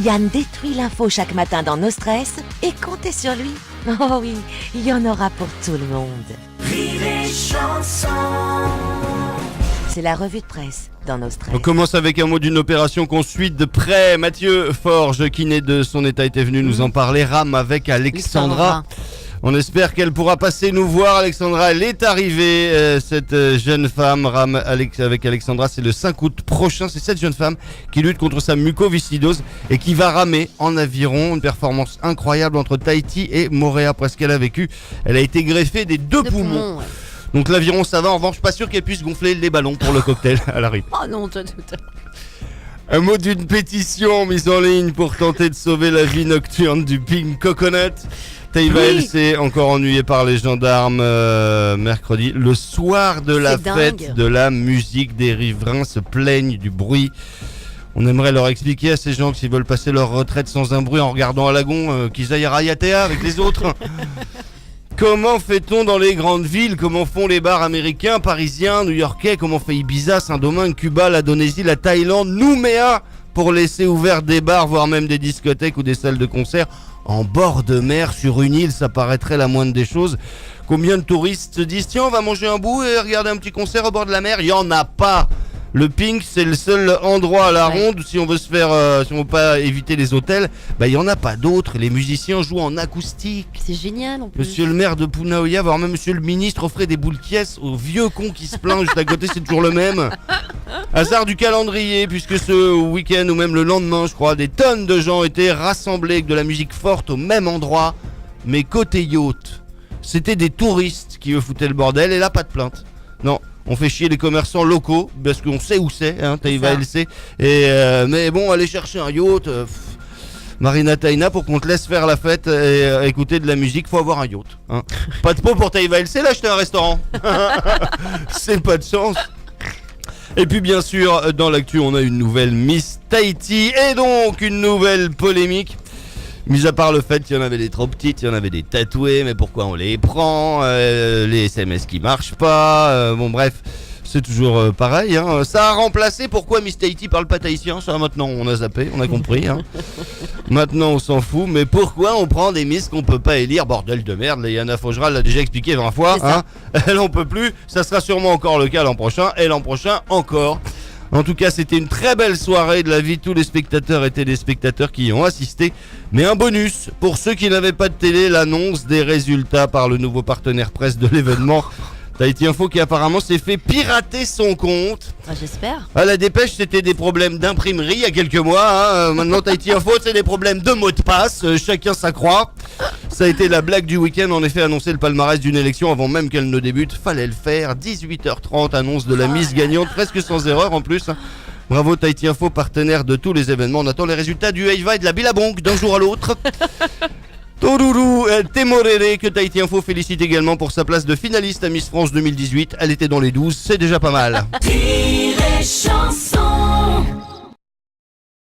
Yann détruit l'info chaque matin dans No Stress et comptez sur lui. Oh oui, il y en aura pour tout le monde. Rire et chanson. C'est la revue de presse dans No Stress. On commence avec un mot d'une opération qu'on suit de près. Mathieu Forge, qui né de son état, était venu nous en parler. Rame avec Alexandra. On espère qu'elle pourra passer nous voir. Alexandra, elle est arrivée, cette jeune femme. Rame avec Alexandra, c'est le 5 août prochain. C'est cette jeune femme qui lutte contre sa mucoviscidose et qui va ramer en aviron. Une performance incroyable entre Tahiti et Moorea, presque qu'elle a vécu. Elle a été greffée des deux poumons. Ouais. Donc l'aviron, ça va. En revanche, pas sûr qu'elle puisse gonfler les ballons pour le cocktail à l'arrivée. Oh non, Un mot d'une pétition mise en ligne pour tenter de sauver la vie nocturne du Pink Coconut. Taïva LC, encore ennuyé par les gendarmes mercredi. Le soir de la fête de la musique, des riverains se plaignent du bruit. On aimerait leur expliquer à ces gens que s'ils veulent passer leur retraite sans un bruit en regardant à Lagon, qu'ils aillent à Rayatea avec les autres. Comment fait-on dans les grandes villes? Comment font les bars américains, parisiens, new-yorkais? Comment fait Ibiza, Saint-Domingue, Cuba, l'Indonésie, la Thaïlande, Nouméa, pour laisser ouverts des bars, voire même des discothèques ou des salles de concert en bord de mer sur une île? Ça paraîtrait la moindre des choses. Combien de touristes se disent tiens, on va manger un bout et regarder un petit concert au bord de la mer? Il n'y en a pas. Le Pink, c'est le seul endroit à la ronde si on veut se faire, si on veut pas éviter les hôtels. Bah, il y en a pas d'autres. Les musiciens jouent en acoustique. C'est génial en plus. Monsieur le maire de Punaoya, voire même monsieur le ministre, offrait des boules caisses aux vieux cons qui se plaignent juste à côté. C'est toujours le même. Hasard du calendrier, puisque ce week-end ou même le lendemain, je crois, des tonnes de gens étaient rassemblés avec de la musique forte au même endroit, mais côté yacht. C'était des touristes qui eux foutaient le bordel et là, pas de plainte. Non. On fait chier les commerçants locaux parce qu'on sait où c'est, hein, Taïva LC. Et mais bon, aller chercher un yacht, Marina Taina, pour qu'on te laisse faire la fête et écouter de la musique, faut avoir un yacht. Hein. Pas de pot pour Taïva LC, là, j'étais un restaurant. C'est pas de chance. Et puis bien sûr, dans l'actu, on a une nouvelle Miss Tahiti et donc une nouvelle polémique. Mis à part le fait qu'il y en avait des trop petites, il y en avait des tatouées, mais pourquoi on les prend, les SMS qui marchent pas, bon bref, c'est toujours pareil. Hein. Ça a remplacé pourquoi Miss Tahiti parle pas tahitien, ça maintenant on a zappé, on a compris. Hein. Maintenant on s'en fout, mais pourquoi on prend des Miss qu'on peut pas élire, bordel de merde, Yana Faugeral l'a déjà expliqué 20 fois, hein. Elle en peut plus, ça sera sûrement encore le cas l'an prochain, et l'an prochain encore. En tout cas, c'était une très belle soirée de la vie de tous les spectateurs et téléspectateurs qui y ont assisté. Mais un bonus, pour ceux qui n'avaient pas de télé, l'annonce des résultats par le nouveau partenaire presse de l'événement. Tahiti Info qui apparemment s'est fait pirater son compte. Ah, j'espère. À la dépêche, c'était des problèmes d'imprimerie il y a quelques mois. Hein. Maintenant, Tahiti Info, c'est des problèmes de mots de passe. Chacun sa croix. Ça a été la blague du week-end. En effet, annoncer le palmarès d'une élection avant même qu'elle ne débute. Fallait le faire. 18h30, annonce de la mise gagnante, presque sans erreur en plus. Bravo Tahiti Info, partenaire de tous les événements. On attend les résultats du Heiva et de la Billabong d'un jour à l'autre. Toruru Temorere, que Tahiti Info félicite également pour sa place de finaliste à Miss France 2018. Elle était dans les 12, c'est déjà pas mal. Rire et chanson.